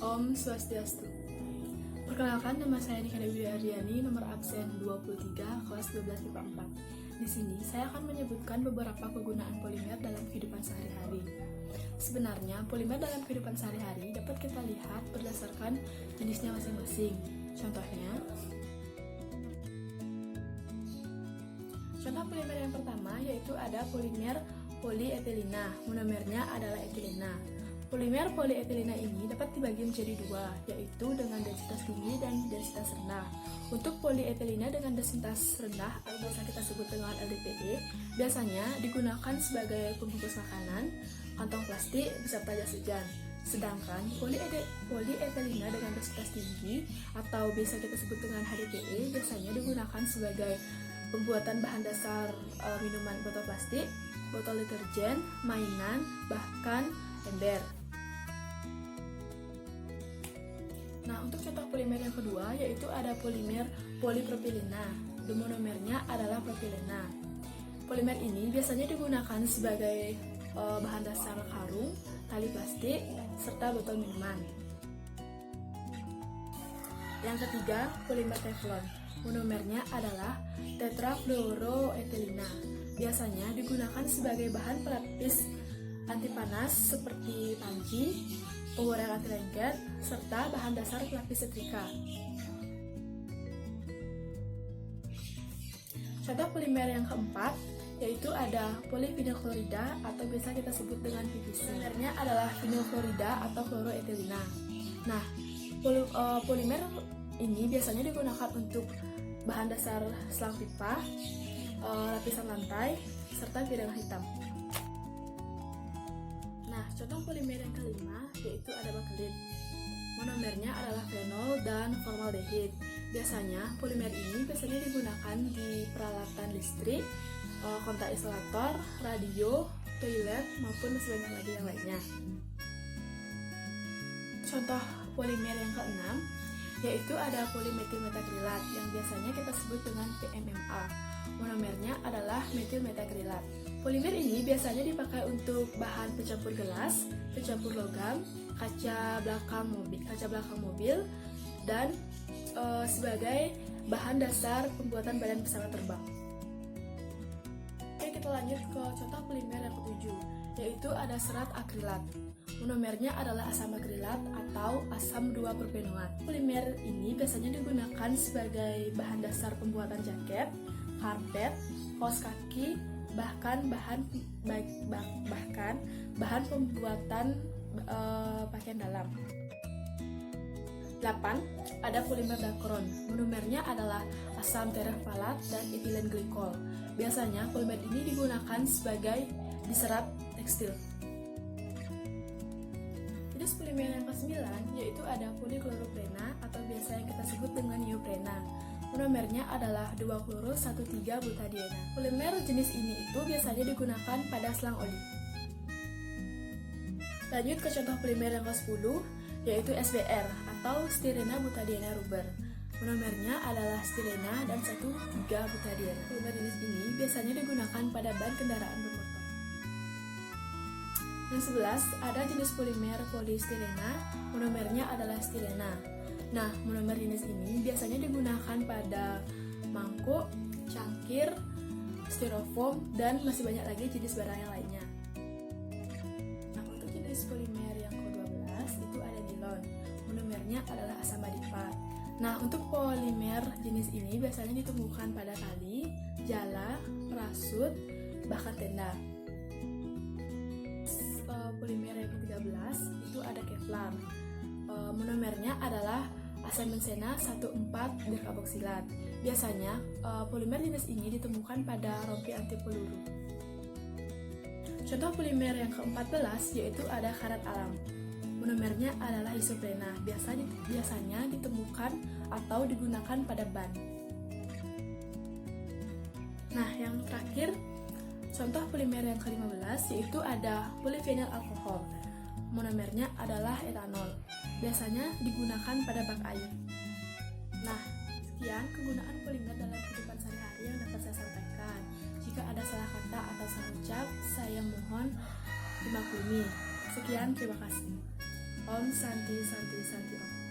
Om Swastiastu. Perkenalkan, nama saya Nika Dewi Aryani, nomor absen 23, kelas 12 IPA 4. Di sini saya akan menyebutkan beberapa kegunaan polimer dalam kehidupan sehari-hari. Sebenarnya, polimer dalam kehidupan sehari-hari dapat kita lihat berdasarkan jenisnya masing-masing. Contohnya, contoh polimer yang pertama yaitu ada polimer polietilena, monomernya adalah etilena. Polimer polietilena ini dapat dibagi menjadi dua, yaitu dengan densitas tinggi dan densitas rendah. Untuk polietilena dengan densitas rendah, atau biasa kita sebut dengan LDPE, biasanya digunakan sebagai pembungkus makanan, kantong plastik, beserta jas hujan. Sedangkan polietilena dengan densitas tinggi, atau biasa kita sebut dengan HDPE, biasanya digunakan sebagai pembuatan bahan dasar minuman botol plastik, botol deterjen, mainan, bahkan ember. Nah, untuk contoh polimer yang kedua yaitu ada polimer polipropilena. Monomernya adalah propilena. Polimer ini biasanya digunakan sebagai bahan dasar karung, tali plastik, serta botol minuman. Yang ketiga, polimer teflon. Monomernya adalah tetrafluoroetilena. Biasanya digunakan sebagai bahan pelapis anti panas seperti panci, penggorengan anti lengket, serta bahan dasar pelapis setrika. Contoh polimer yang keempat yaitu ada polivinilklorida atau biasa kita sebut dengan PVC. Polimernya adalah vinilklorida atau kloroetilena. Nah, polimer ini biasanya digunakan untuk bahan dasar selang pipa, lapisan lantai, serta piranha hitam. Nah, contoh polimer yang kelima yaitu ada bakelit. Monomernya adalah fenol dan formaldehid. Biasanya polimer ini digunakan di peralatan listrik, kontak isolator, radio, toilet, maupun sebanyak lagi yang lainnya. Contoh polimer yang keenam yaitu ada polimetilmetakrilat yang biasanya kita sebut dengan PMMA. Monomernya adalah metilmetakrilat. Polimer ini biasanya dipakai untuk bahan pencampur gelas, pencampur logam, kaca belakang mobil, dan sebagai bahan dasar pembuatan badan pesawat terbang. Oke, kita lanjut ke contoh polimer yang ketujuh, yaitu ada serat akrilat. Monomernya adalah asam akrilat atau asam 2-propenoat. Polimer ini biasanya digunakan sebagai bahan dasar pembuatan jaket, karpet, kaos kaki, bahkan bahan pembuatan pakaian dalam. 8. Ada polimer dakron. Monomernya adalah asam tereftalat dan etilen glikol. Biasanya polimer ini digunakan sebagai diserat tekstil. Jenis polimer yang ke-9 yaitu ada polikloroprena atau biasa yang kita sebut dengan neoprena. Monomernya adalah 2-kloro-1,3-butadiena. Polimer jenis ini itu biasanya digunakan pada selang oli. Lanjut ke contoh polimer yang ke-10 yaitu SBR atau styrena butadiena rubber. Monomernya adalah styrena dan 1,3-butadiena. Polimer jenis ini biasanya digunakan pada ban kendaraan bermotor. Yang 11 ada jenis polimer polystyrena. Monomernya adalah styrena. Nah, monomer jenis ini biasanya digunakan pada mangkuk, cangkir, styrofoam, dan masih banyak lagi jenis barang yang lainnya. Nah, untuk jenis polimer yang ke-12 itu ada nilon. Monomernya adalah asam adipat. Nah, untuk polimer jenis ini biasanya ditemukan pada tali, jala, parasut, bahkan tenda. Polimer yang ke-13 itu ada kevlar. Monomernya adalah asam bensena 1,4-berkarboksilat. Biasanya polimer jenis ini ditemukan pada rompi anti peluru. Contoh polimer yang ke-14 yaitu ada karat alam. Monomernya adalah isoprena. Biasanya ditemukan atau digunakan pada ban. Nah, yang terakhir contoh polimer yang ke-15 yaitu ada polyvinyl alkohol. Monomernya adalah etanol. Biasanya digunakan pada bak air. Nah, sekian kegunaan polimer dalam kehidupan sehari-hari yang dapat saya sampaikan. Jika ada salah kata atau salah ucap, saya mohon dimaklumi. Sekian, terima kasih. Om Santi Santi Santi Om.